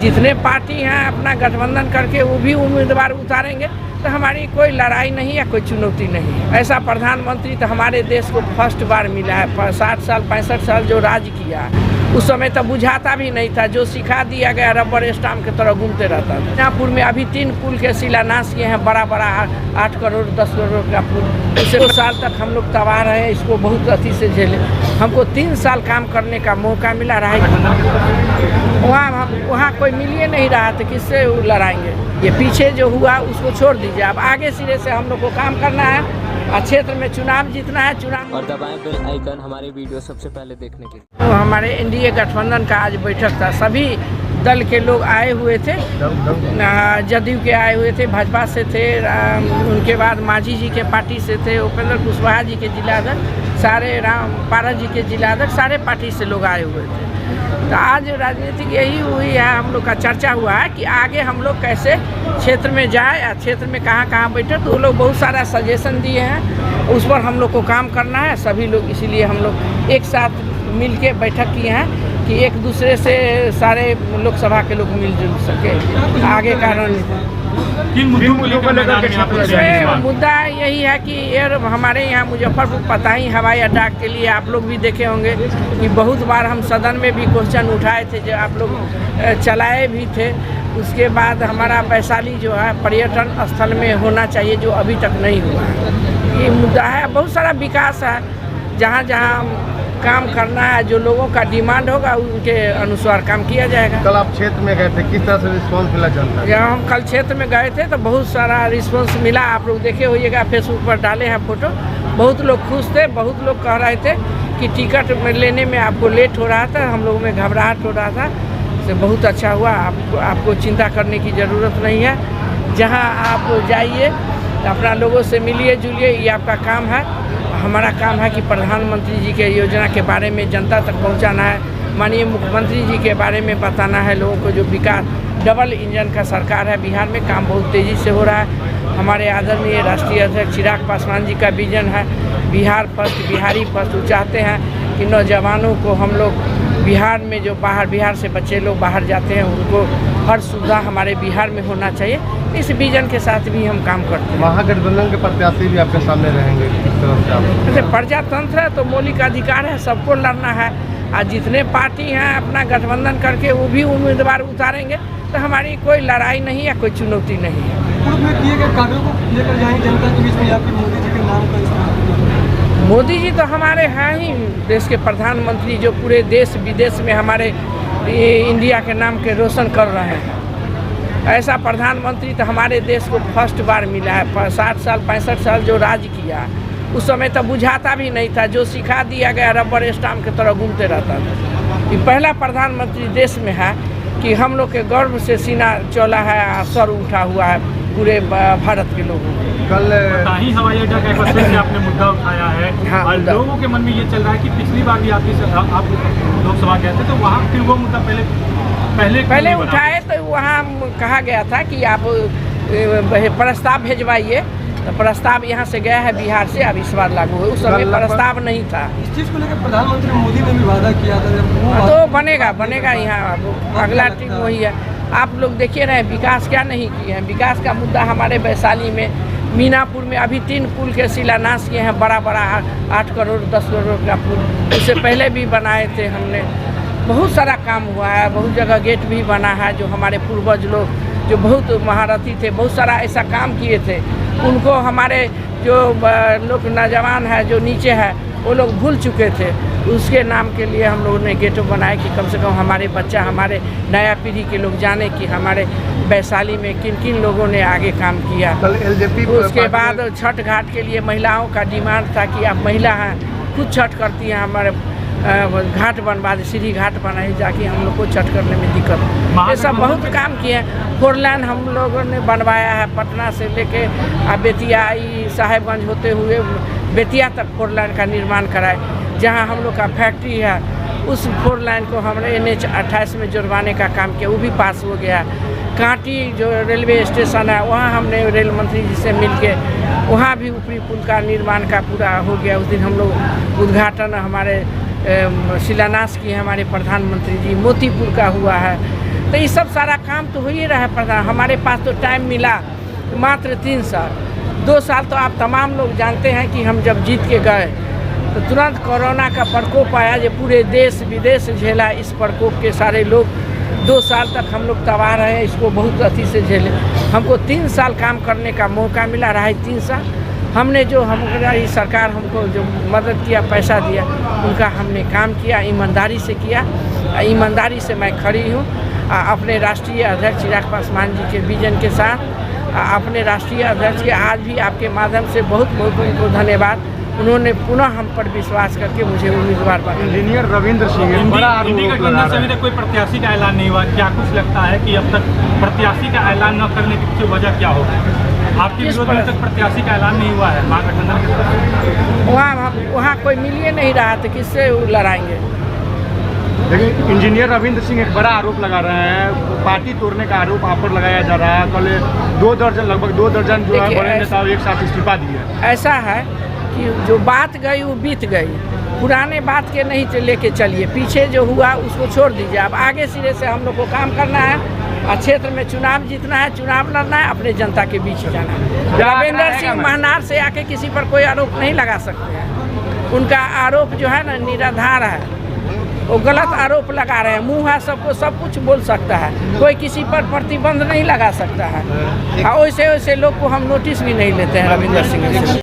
जितने पार्टी हैं अपना गठबंधन करके वो भी उम्मीदवार उतारेंगे तो हमारी कोई लड़ाई नहीं है, कोई चुनौती नहीं है। ऐसा प्रधानमंत्री तो हमारे देश को फर्स्ट बार मिला है। 60 साल 65 साल जो राज किया उस समय तो बुझाता भी नहीं था, जो सिखा दिया गया रबर स्टाम्प की तरह घूमते रहता था। मिदनापुर में अभी 3 पुल के शिलान्यास किए हैं, बड़ा 8 करोड़ 10 करोड़ का पुल। पिछले 2 साल तक हम लोग तबाह रहे, इसको बहुत अति से झेले। हमको 3 साल काम करने का मौका मिला रहा। वहाँ कोई मिल ही नहीं रहा था, किससे लड़ाएंगे। ये पीछे जो हुआ उसको छोड़ दीजिए, अब आगे सिरे से हम लोग को काम करना है और क्षेत्र में चुनाव जीतना है। चुनाव और दबाएं बेल आइकन हमारे वीडियो सबसे पहले देखने के लिए। तो हमारे एनडीए गठबंधन का आज बैठक था, सभी दल के लोग आए हुए थे। जदयू के आए हुए थे, भाजपा से थे, उनके बाद मांझी जी के पार्टी से थे, उपेंद्र कुशवाहा जी के जिलाध्यक्ष, सारे राम पारस जी के जिलाध्यक्ष, सारे पार्टी से लोग आए हुए थे। तो आज राजनीतिक यही हुई है, हम लोग का चर्चा हुआ है कि आगे हम लोग कैसे क्षेत्र में जाए या क्षेत्र में कहाँ बैठे। तो वो लोग बहुत सारा सजेशन दिए हैं, उस पर हम लोग को काम करना है सभी लोग। इसीलिए हम लोग एक साथ मिल के बैठक किए हैं कि एक दूसरे से सारे लोकसभा के लोग मिलजुल सके आगे का रणनीति। मुद्दा यही है कि एयर हमारे यहाँ मुजफ्फरपुर पता ही हवाई अड्डा के लिए आप लोग भी देखे होंगे कि बहुत बार हम सदन में भी क्वेश्चन उठाए थे, जो आप लोग चलाए भी थे। उसके बाद हमारा वैशाली जो है पर्यटन स्थल में होना चाहिए, जो अभी तक नहीं हुआ है। ये मुद्दा है, बहुत सारा विकास है, जहाँ जहाँ काम करना है, जो लोगों का डिमांड होगा उनके अनुसार काम किया जाएगा। कल आप क्षेत्र में गए थे, किस तरह से रिस्पांस मिला जनता? जहाँ हम कल क्षेत्र में गए थे तो बहुत सारा रिस्पांस मिला। आप लोग देखे होइएगा, फेसबुक पर डाले हैं फोटो। बहुत लोग खुश थे, बहुत लोग कह रहे थे कि टिकट लेने में आपको लेट हो रहा था, हम लोगों में घबराहट हो रहा था। तो बहुत अच्छा हुआ, आपको चिंता करने की ज़रूरत नहीं है। जहाँ आप जाइए अपना लोगों से मिलिए जुलिए, ये आपका काम है। हमारा काम है कि प्रधानमंत्री जी के योजना के बारे में जनता तक पहुंचाना है। माननीय मुख्यमंत्री जी के बारे में बताना है लोगों को। जो विकास डबल इंजन का सरकार है बिहार में, काम बहुत तेज़ी से हो रहा है। हमारे आदरणीय राष्ट्रीय अध्यक्ष चिराग पासवान जी का विजन है बिहार फर्स्ट, बिहारी फर्स्ट। वो चाहते हैं कि नौजवानों को हम लोग बिहार में, जो बिहार से बच्चे लोग बाहर जाते हैं, उनको हर सुविधा हमारे बिहार में होना चाहिए। इस विजन के साथ भी हम काम करते हैं। महागठबंधन के प्रत्याशी भी आपके सामने रहेंगे, किस तरह से आप? जैसे प्रजातंत्र है तो मौलिक अधिकार है, सबको लड़ना है। और जितने पार्टी हैं अपना गठबंधन करके वो भी उम्मीदवार उतारेंगे तो हमारी कोई लड़ाई नहीं है, कोई चुनौती नहीं है। पूर्व में किए गए कार्यों को लेकर जाएंगे जनता के बीच में, या फिर मोदी जी के नाम का इस्तेमाल? मोदी जी तो हमारे हैं ही देश के प्रधानमंत्री, जो पूरे देश विदेश में हमारे इंडिया के नाम के रोशन कर रहे हैं। ऐसा प्रधानमंत्री तो हमारे देश को फर्स्ट बार मिला है। 60 साल 65 साल जो राज किया उस समय तो बुझाता भी नहीं था, जो सिखा दिया गया रबर स्टाम्प की तरह घूमते रहता था। ये पहला प्रधानमंत्री देश में है कि हम लोग के गर्व से सीना चौला है, सर उठा हुआ है पूरे भारत के लोगों को। कल हवाई अड्डा का एक बार फिर से आपने मुद्दा उठाया है। हाँ, और लोगों के मन में ये चल रहा है कि पिछली बार भी आप लोकसभा गए थे तो वहाँ फिर वो मुद्दा पहले उठाए तो वहाँ कहा गया था कि आप प्रस्ताव भेजवाइए। तो प्रस्ताव यहाँ से गया है बिहार से, अब इस बार लागू है। उस समय प्रस्ताव नहीं था। इस चीज़ को लेकर प्रधानमंत्री मोदी ने भी वादा किया था, तो बनेगा यहाँ। अगला ट्रिप वही है। आप लोग देखिए रहे विकास क्या नहीं किए हैं। विकास का मुद्दा हमारे वैशाली में, मीनापुर में अभी 3 पुल के शिलान्यास किए हैं, बड़ा 8 करोड़ 10 करोड़ का पुल। उससे पहले भी बनाए थे हमने। बहुत सारा काम हुआ है, बहुत जगह गेट भी बना है। जो हमारे पूर्वज लोग जो बहुत महारथी थे, बहुत सारा ऐसा काम किए थे, उनको हमारे जो लोग नौजवान है जो नीचे है वो लोग भूल चुके थे। उसके नाम के लिए हम लोगों ने गेटो बनाए कि कम से कम हमारे बच्चा, हमारे नया पीढ़ी के लोग जाने कि हमारे वैशाली में किन किन लोगों ने आगे काम किया। उसके बाद छठ घाट के लिए महिलाओं का डिमांड था कि आप महिला हैं, खुद छठ करती हैं, हमारे घाट बनवा दे, सीढ़ी घाट बनाई जाके हम लोग को छठ करने में दिक्कत। ये सब बहुत काम किए हैं। 4 लाइन हम लोगों ने बनवाया है, पटना से लेके बेतिया साहेबगंज होते हुए बेतिया तक 4 लाइन का निर्माण कराए। जहां हम लोग का फैक्ट्री है उस 4 लाइन को हमने NH 28 में जुड़वाने का काम किया, वो भी पास हो गया। कांटी जो रेलवे स्टेशन है वहाँ हमने रेल मंत्री जी से मिलके वहाँ भी ऊपरी पुल का निर्माण का पूरा हो गया। उस दिन हम लोग उद्घाटन हमारे शिलान्यास किए हमारे प्रधानमंत्री जी। मोतीपुर का हुआ है, तो ये सब सारा काम तो हो ही रहा है प्रधान। हमारे पास तो टाइम मिला मात्र 3 साल। 2 साल तो आप तमाम लोग जानते हैं कि हम जब जीत के गए तो तुरंत कोरोना का प्रकोप आया, जो पूरे देश विदेश झेला। इस प्रकोप के सारे लोग 2 साल तक हम लोग तबाह रहे, इसको बहुत अति से झेले। हमको 3 साल काम करने का मौका मिला रहा है। 3 साल हमने जो हमारी सरकार हमको जो मदद किया, पैसा दिया, उनका हमने काम किया, ईमानदारी से किया। ईमानदारी से मैं खड़ी हूँ अपने राष्ट्रीय अध्यक्ष चिराग पासवान जी के विजन के साथ। अपने राष्ट्रीय अध्यक्ष के आज भी आपके माध्यम से बहुत बहुत उनको धन्यवाद। उन्होंने पुनः हम पर विश्वास करके मुझे उम्मीदवार बनाया। इंजीनियर रविंद्र सिंह बड़ा इंडी गठबंधन से अभी तक कोई प्रत्याशी का ऐलान नहीं हुआ। क्या कुछ लगता है कि अब तक प्रत्याशी का ऐलान न करने की पीछे वजह क्या होगी? आपके विरोध में तक प्रत्याशी का ऐलान नहीं हुआ है महागठबंधन के तरफ? वहाँ कोई मिल ही नहीं रहा था, किससे लड़ाएंगे? देखिए, इंजीनियर रविंद्र सिंह एक बड़ा आरोप लगा रहे हैं, पार्टी तोड़ने का आरोप आप पर लगाया जा रहा है। कल 2 दर्जन लगभग 2 दर्जन जो है बड़े नेता एक साथ इस्तीफा दिए। ऐसा है कि जो बात गई वो बीत गई। पुराने बात के नहीं लेके चलिए, पीछे जो हुआ उसको छोड़ दीजिए। अब आगे सिरे से हम लोग को काम करना है और क्षेत्र में चुनाव जीतना है, चुनाव लड़ना है, अपने जनता के बीच जाना है। रविंद्र सिंह महनार से आके किसी पर कोई आरोप नहीं लगा सकते हैं। उनका आरोप जो है ना निराधार है, वो गलत आरोप लगा रहे हैं। मुँह है, सबको सब कुछ बोल सकता है, कोई किसी पर प्रतिबंध नहीं लगा सकता है। वैसे वैसे लोग को हम नोटिस भी नहीं लेते हैं रविंद्र सिंह से।